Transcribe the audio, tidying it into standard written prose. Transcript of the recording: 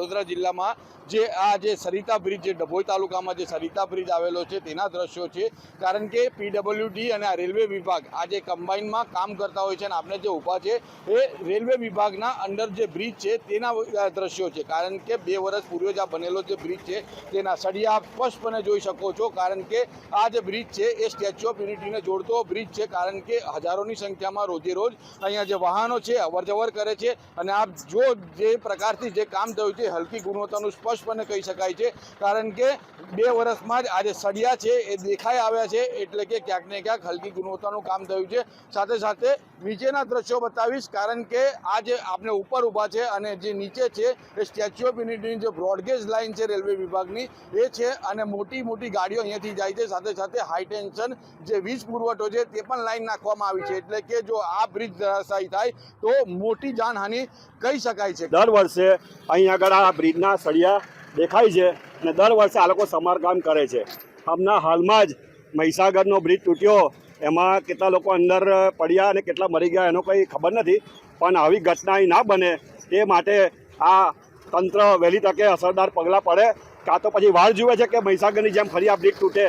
વડોદરા જિલ્લામાં જે સરિતા બ્રિજ, જે ડભોઈ તાલુકામાં જે સરિતા બ્રિજ આવેલો છે તેના દ્રશ્યો છે। કારણ કે પીડબ્લ્યુડી અને આ રેલવે વિભાગ આ જે કમ્બાઇનમાં કામ કરતા હોય છે અને આપણે જે ઊભા છે એ રેલવે વિભાગના અંડર જે બ્રિજ છે તેના દ્રશ્યો છે। કારણ કે 2 વર્ષ પૂર્વે જ આ બનેલો જે બ્રિજ છે તેના સળિયા આપ સ્પષ્ટપણે જોઈ શકો છો। કારણ કે આ જે બ્રિજ છે એ સ્ટેચ્યુ ઓફ યુનિટીને જોડતો બ્રિજ છે। કારણ કે હજારોની સંખ્યામાં રોજે રોજ અહીંયા જે વાહનો છે અવરજવર કરે છે અને આપ જો જે પ્રકારથી જે કામ થયું છે હલકી ગુણવત્તાનું સ્પષ્ટપણે કહી શકાય છે। કારણ કે 2 વર્ષમાં જ આ જે સળિયા છે એ દેખાઈ આવ્યા છે, એટલે કે ક્યાંક ને ક્યાંક હલકી ગુણવત્તાનું કામ થયું છે। સાથે સાથે નીચેના દ્રશ્યો બતાવીશ, કારણ કે આ જે આપણે ઉપર ઊભા છે અને જે નીચે છે એ સ્ટેચ્યુ ઓફ યુનિટીની જે બ્રોડગેજ લાઇન છે રેલવે વિભાગની એ છે અને મોટી મોટી ગાડીઓ અહીંયાથી જાય છે। સાથે સાથે હાઈ ટેન્શન જે વીજ પુરવઠો છે તે પણ લાઈન નાખવામાં આવી છે, એટલે કે જો આ બ્રિજ ધરાશાયી થાય તો મોટી જાનહાનિ કહી શકાય છે। દર વર્ષે અહીં આગળ આ બ્રિજના સળિયા દેખાય છે અને દર વર્ષે આ લોકો સમારકામ કરે છે। હમણાં હાલમાં જ મહીસાગરનો બ્રિજ તૂટ્યો, એમાં કેટલા લોકો અંદર પડ્યા અને કેટલા મરી ગયા એનો કંઈ ખબર નથી, પણ આવી ઘટના અહીં ના બને તે માટે આ તંત્ર વહેલી તકે અસરદાર પગલાં પડે, કાં તો પછી વાળ જુએ છે કે મહીસાગરની જેમ ફરી આ બ્રિજ તૂટે।